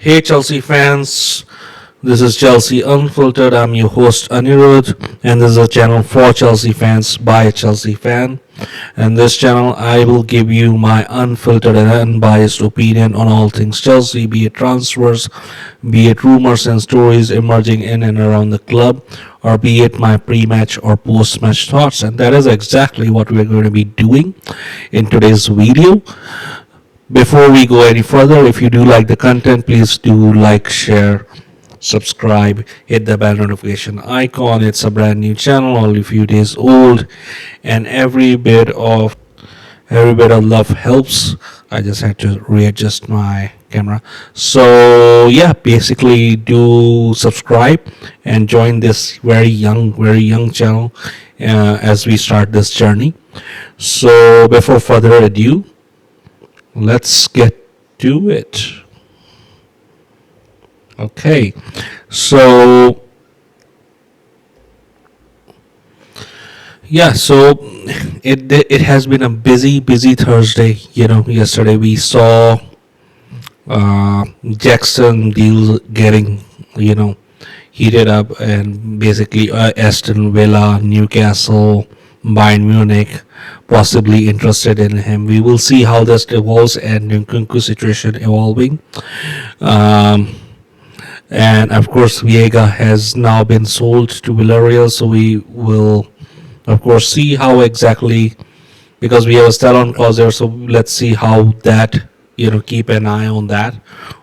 Hey Chelsea fans, this is Chelsea Unfiltered. I'm your host Anirudh, and this is a channel for Chelsea fans by a Chelsea fan. And this channel, I will give you my unfiltered and unbiased opinion on all things Chelsea, be it transfers, be it rumors and stories emerging in and around the club, or be it my pre-match or post-match thoughts. And that is exactly what we're going to be doing in today's video. Before we go any further, if you do like the content, please do like, share, subscribe, hit the bell notification icon. It's a brand new channel, only a few days old, and every bit of love helps. I just had to readjust my camera. So yeah, basically do subscribe and join this very young channel as we start this journey. So before further ado, let's get to it. Okay, so yeah, so it has been a busy Thursday. Yesterday we saw Jackson deal getting heated up, and basically Aston Villa, Newcastle, Bayern Munich possibly interested in him. We will see how this evolves, and Nkunku situation evolving. Um, and of course, Viega has now been sold to Villarreal, so we will, of course, see how exactly, because we have a sell-on clause there. So let's see how that, keep an eye on that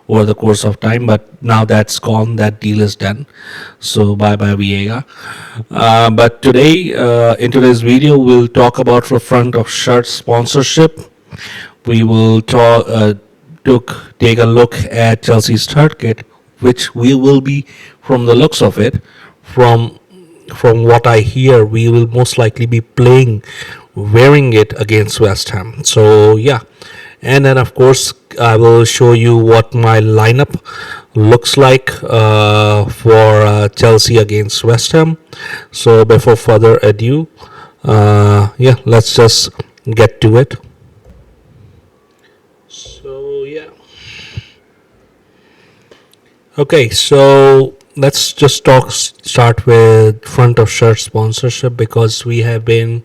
over the course of time. But now that's gone, that deal is done. So bye bye Viega. But today, in today's video, we'll talk about the front of shirt sponsorship. We will take a look at Chelsea's third kit, which we will be, from the looks of it, from what I hear, we will most likely be wearing it against West Ham. So yeah, and then of course I will show you what my lineup looks like for Chelsea against West Ham. So before further ado, yeah, let's just get to it. So yeah. Okay, so let's just start with front of shirt sponsorship, because we have been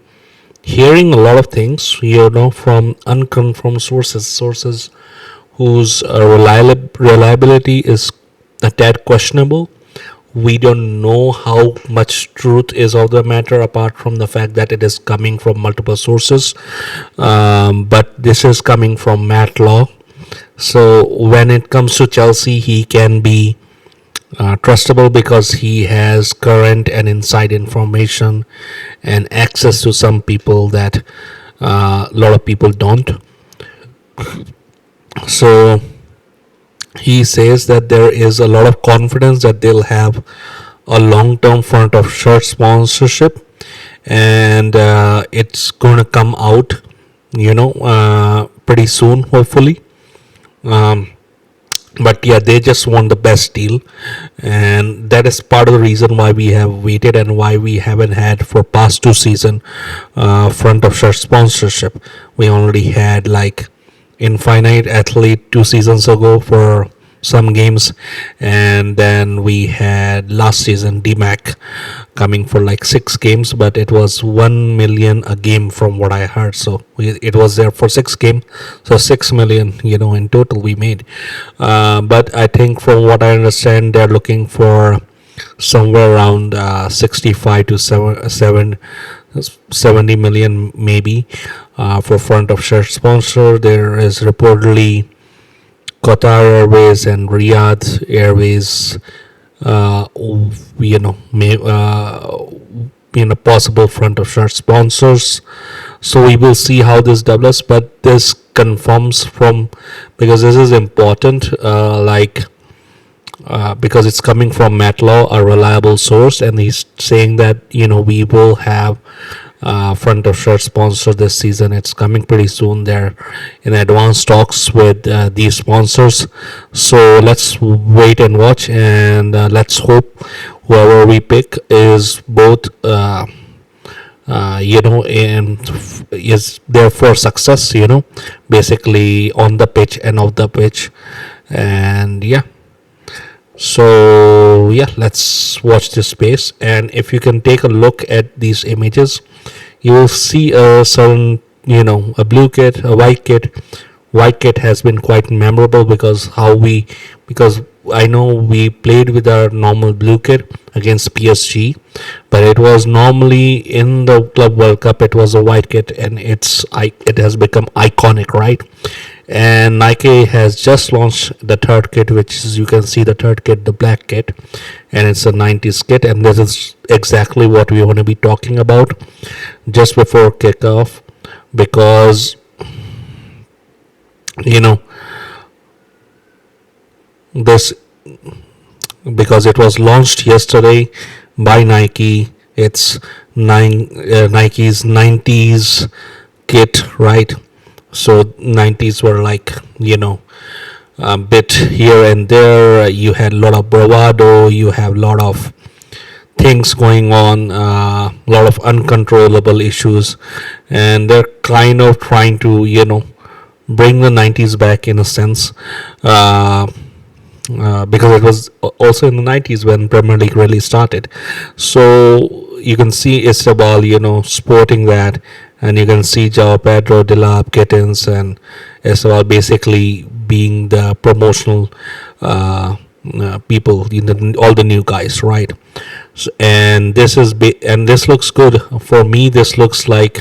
hearing a lot of things, from unconfirmed sources whose reliability is a tad questionable. We don't know how much truth is of the matter, apart from the fact that it is coming from multiple sources. But this is coming from Matt Law. So when it comes to Chelsea, he can be trustable because he has current and inside information and access to some people that a lot of people don't. So he says that there is a lot of confidence that they'll have a long-term front of shirt sponsorship, and it's going to come out pretty soon, hopefully. But yeah, they just want the best deal, and that is part of the reason why we have waited and why we haven't had for past 2 season front of shirt sponsorship. We already had like Infinite Athlete 2 seasons ago for some games, and then we had last season DMAC coming for like 6 games, but it was 1 million a game from what I heard. So it was there for 6 games, so 6 million in total we made. But I think from what I understand, they're looking for somewhere around 65 to 70 million maybe for front of shirt sponsor. There is reportedly Qatar Airways and Riyadh Airways, possible front of shirt sponsors. So we will see how this develops, but this confirms because this is important, because it's coming from Matt Law, a reliable source, and he's saying that we will have front of shirt sponsor this season. It's coming pretty soon. They're in advanced talks with these sponsors, so let's wait and watch, and let's hope whoever we pick is both and is there for success, basically on the pitch and off the pitch. And yeah, So yeah, let's watch this space. And if you can take a look at these images, you will see a certain, a blue kit, a white kit. White kit has been quite memorable because I know we played with our normal blue kit against PSG, but it was normally in the Club World Cup. It was a white kit, and it has become iconic, right? And Nike has just launched the third kit, which is, you can see the third kit, the black kit, and it's a 90s kit, and this is exactly what we want to be talking about just before kickoff, because you know this because it was launched yesterday by Nike. It's Nike's 90s kit, right? So 90s were like, a bit here and there. You had a lot of bravado. You have a lot of things going on, a lot of uncontrollable issues, and they're kind of trying to, bring the 90s back in a sense. Because it was also in the 90s when Premier League really started. So you can see Istanbul, sporting that, and you can see João Pedro, Dilap, Gittins, and Istanbul basically being the promotional people, all the new guys, right? So, and this looks good for me. This looks like,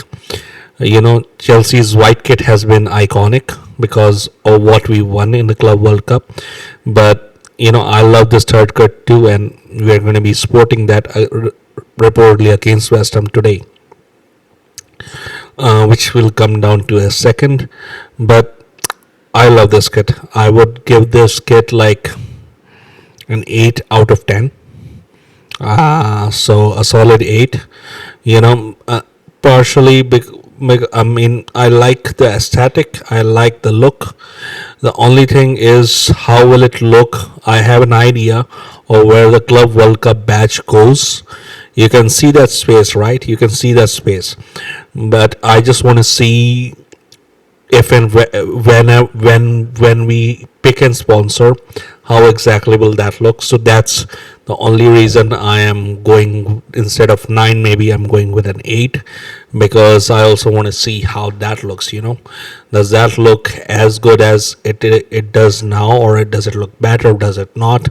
Chelsea's white kit has been iconic because of what we won in the Club World Cup. But I love this third kit too, and we're going to be sporting that reportedly against West Ham today, which will come down to a second. But I love this kit. I would give this kit like an 8 out of 10. So a solid 8. Partially I mean, I like the aesthetic, I like the look. The only thing is, how will it look? I have an idea of where the Club World Cup badge goes. You can see that space, right? You can see that space. But I just want to see if and when we pick and sponsor, how exactly will that look. So that's the only reason I am going, instead of 9, maybe I'm going with an 8, because I also want to see how that looks. Does that look as good as it does now, or does it look better, does it not?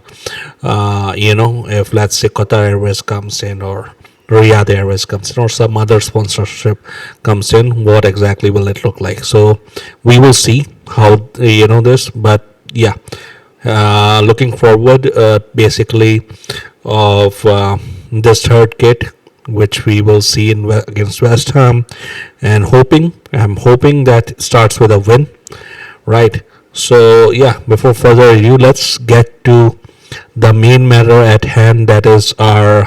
If, let's say, Qatar Airways comes in, or Riyadh Airways comes in, or some other sponsorship comes in, what exactly will it look like? So we will see how, this. But yeah, looking forward, basically, of this third kit, which we will see against West Ham, and I'm hoping that it starts with a win, right? So yeah, before further ado, let's get to the main matter at hand, that is our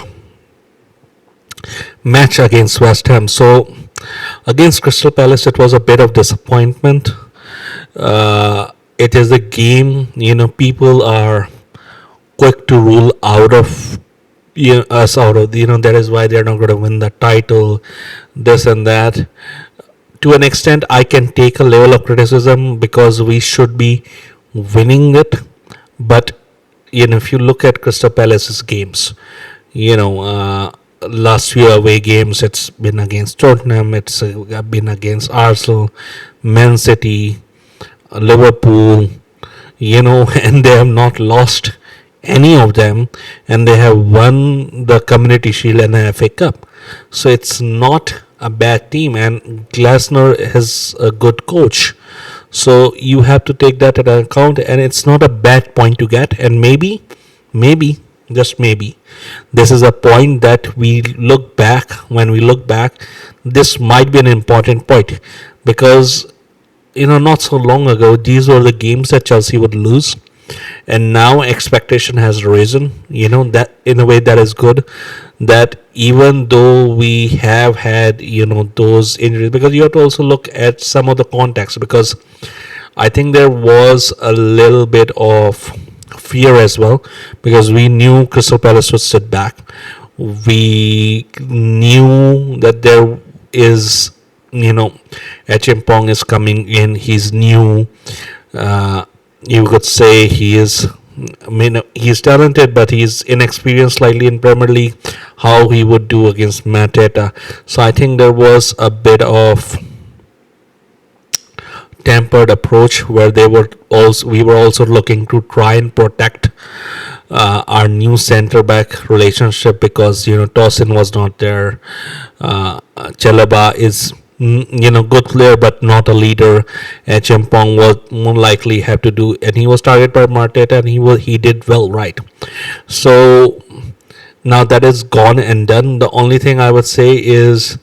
match against West Ham. So against Crystal Palace, it was a bit of disappointment. It is a game, people are quick to rule out of, us out of, that is why they're not going to win the title, this and that. To an extent, I can take a level of criticism, because we should be winning it. But if you look at Crystal Palace's games, last few away games, it's been against Tottenham, it's been against Arsenal, Man City, Liverpool, and they have not lost any of them, and they have won the Community Shield and the FA Cup. So it's not a bad team, and Glasner is a good coach. So you have to take that into account, and it's not a bad point to get. And maybe, just maybe, this is a point that when we look back, this might be an important point, because not so long ago, these were the games that Chelsea would lose, and now expectation has risen. That in a way that is good. That even though we have had those injuries, because you have to also look at some of the context, because I think there was a little bit of fear as well, because we knew Crystal Palace would sit back. We knew that there is, Achimpong is coming in. He's new. You could say he is I mean, he's talented, but he's inexperienced slightly in Premier League. How he would do against Mateta? So I think there was a bit of tempered approach where we were also looking to try and protect our new centre back relationship, because Tosin was not there. Chalaba is good player but not a leader, and Chimpong was more likely have to do, and he was targeted by Marteta, and he did well, right? So now that is gone and done. The only thing I would say is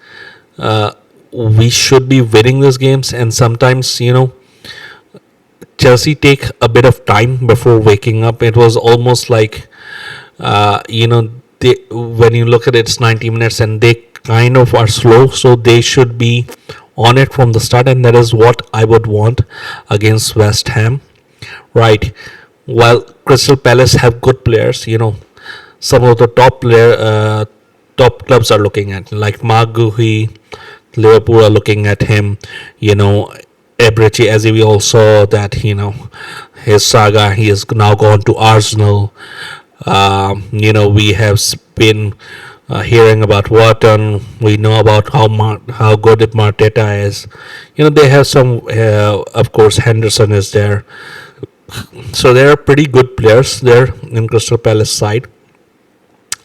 we should be winning these games, and sometimes Chelsea take a bit of time before waking up. It was almost like when you look at it, it's 90 minutes and they kind of are slow, so they should be on it from the start, and that is what I would want against West Ham, right? While Crystal Palace have good players, some of the top clubs are looking at, like Mark Guhi. Liverpool are looking at him. Eberechi, as we all saw that his saga. He has now gone to Arsenal. We have been hearing about Wharton. We know about how good Marteta is. They have some. Of course, Henderson is there. So there are pretty good players there in Crystal Palace side,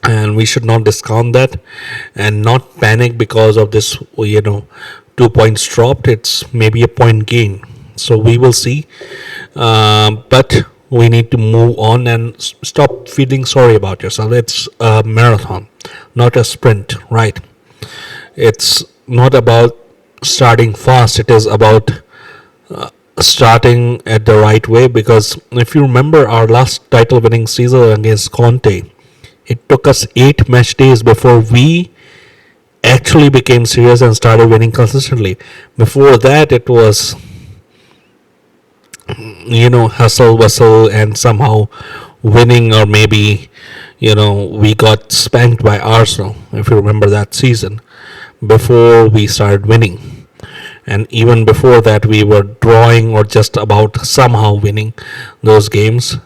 and we should not discount that and not panic because of this 2 points dropped. It's maybe a point gain, so we will see. But we need to move on and stop feeling sorry about yourself. It's a marathon, not a sprint, right? It's not about starting fast, it is about starting at the right way, because if you remember our last title winning season against Conte, it took us 8 match days before we actually became serious and started winning consistently. Before that, it was hustle bustle and somehow winning, or maybe we got spanked by Arsenal, if you remember that season, before we started winning. And even before that, we were drawing or just about somehow winning those games.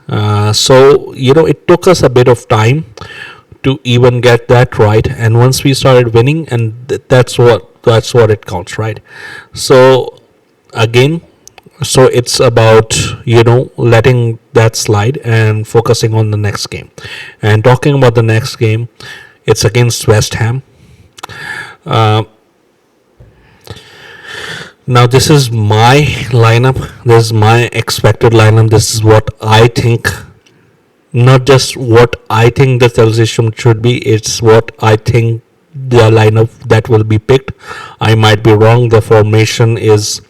So it took us a bit of time to even get that right, and once we started winning, and that's what it counts, right? So again, so it's about letting that slide and focusing on the next game. And talking about the next game, it's against West Ham. Now this is my lineup, this is my expected lineup, this is what I think. Not just what I think the Chelsea should be, it's what I think the lineup that will be picked. I might be wrong. The formation is,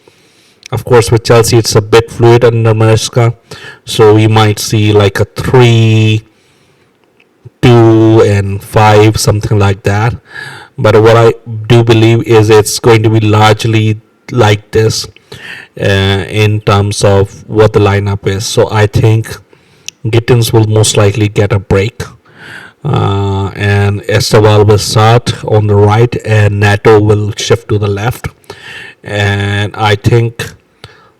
of course, with Chelsea, it's a bit fluid under Maresca, so we might see like a 3-2 and 5, something like that. But what I do believe is it's going to be largely like this in terms of what the lineup is. So I think Gittins will most likely get a break, and Esteval will start on the right, and Nato will shift to the left. And I think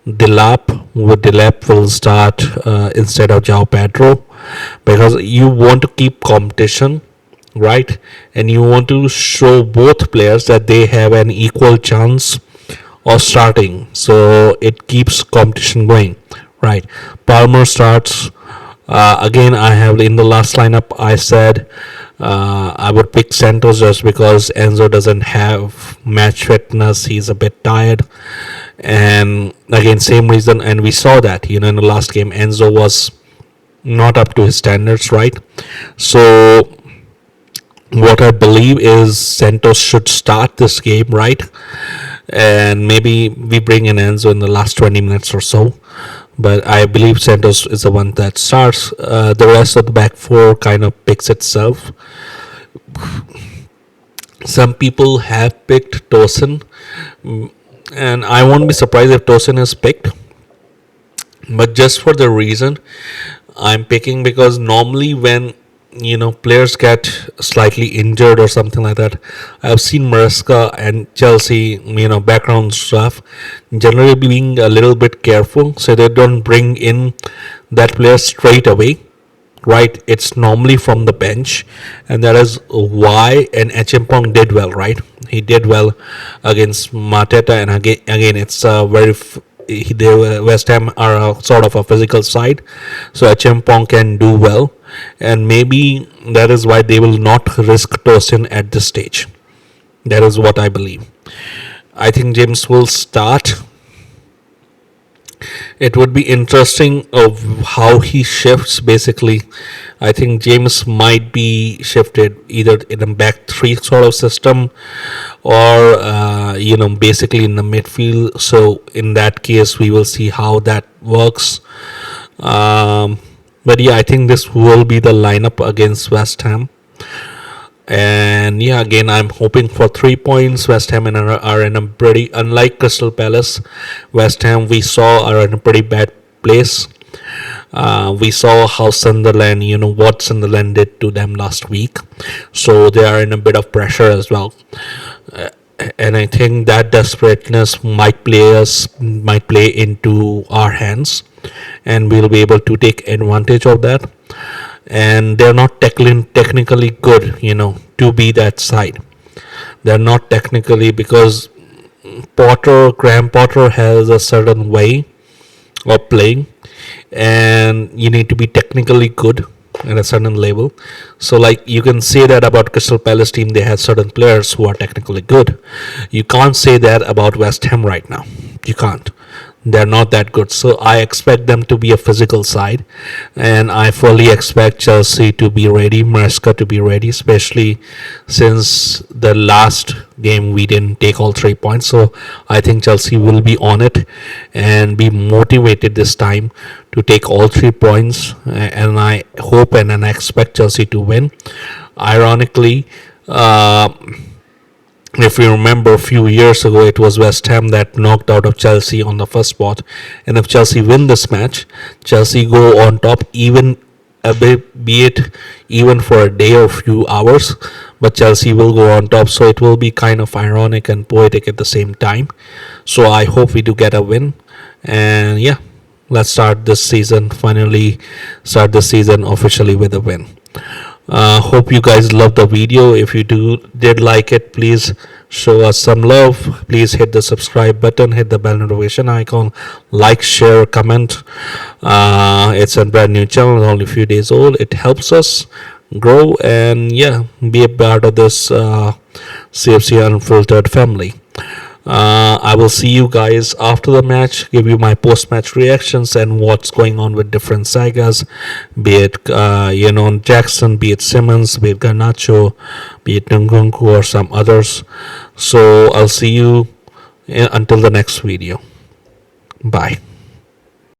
Delap will start instead of João Pedro, because you want to keep competition, right? And you want to show both players that they have an equal chance of starting, so it keeps competition going, right? Palmer starts. Again, I have in the last lineup, I said I would pick Santos just because Enzo doesn't have match fitness. He's a bit tired. And again, same reason. And we saw that, in the last game, Enzo was not up to his standards, right? So what I believe is Santos should start this game, right? And maybe we bring in Enzo in the last 20 minutes or so. But I believe Santos is the one that starts. The rest of the back four kind of picks itself. Some people have picked Tosin, and I won't be surprised if Tosin is picked. But just for the reason I'm picking, because normally when players get slightly injured or something like that. I've seen Maresca and Chelsea, background staff generally being a little bit careful so they don't bring in that player straight away. Right, it's normally from the bench, and that is why and Achimpong did well. Right, he did well against Mateta, and again it's very. West Ham are a sort of a physical side, so Achimpong can do well, and maybe that is why they will not risk Tosin at this stage. That is what I believe. I think James will start. It would be interesting of how he shifts. Basically, I think James might be shifted either in a back three sort of system, or basically in the midfield. So in that case, we will see how that works. But yeah, I think this will be the lineup against West Ham. And yeah, again, I'm hoping for 3 points. West Ham are in a pretty, unlike Crystal Palace, West Ham we saw are in a pretty bad place. We saw how Sunderland, what Sunderland did to them last week. So they are in a bit of pressure as well. And I think that desperateness might play into our hands, and we'll be able to take advantage of that. And they're not technically good, to be that side. They're not technically, because Graham Potter has a certain way of playing, and you need to be technically good at a certain level. So like you can say that about Crystal Palace team, they have certain players who are technically good. You can't say that about West Ham right now. You can't. They're not that good. So I expect them to be a physical side, and I fully expect Chelsea to be ready, Maresca to be ready, especially since the last game we didn't take all 3 points. So I think Chelsea will be on it and be motivated this time to take all 3 points, and I hope and I expect Chelsea to win. Ironically, if you remember a few years ago, it was West Ham that knocked out of Chelsea on the first spot. And if Chelsea win this match, Chelsea go on top, even a bit, be it even for a day or few hours, but Chelsea will go on top. So it will be kind of ironic and poetic at the same time. So I hope we do get a win. And yeah, let's finally start this season officially with a win. Hope you guys loved the video. If you did like it, please show us some love. Please hit the subscribe button, hit the bell notification icon, like, share, comment. It's a brand new channel, only a few days old. It helps us grow and yeah, be a part of this CFC Unfiltered family. I will see you guys after the match, give you my post-match reactions and what's going on with different sagas, be it Jackson, be it Simmons, be it Garnacho, be it Nkunku or some others. So I'll see you until the next video. Bye.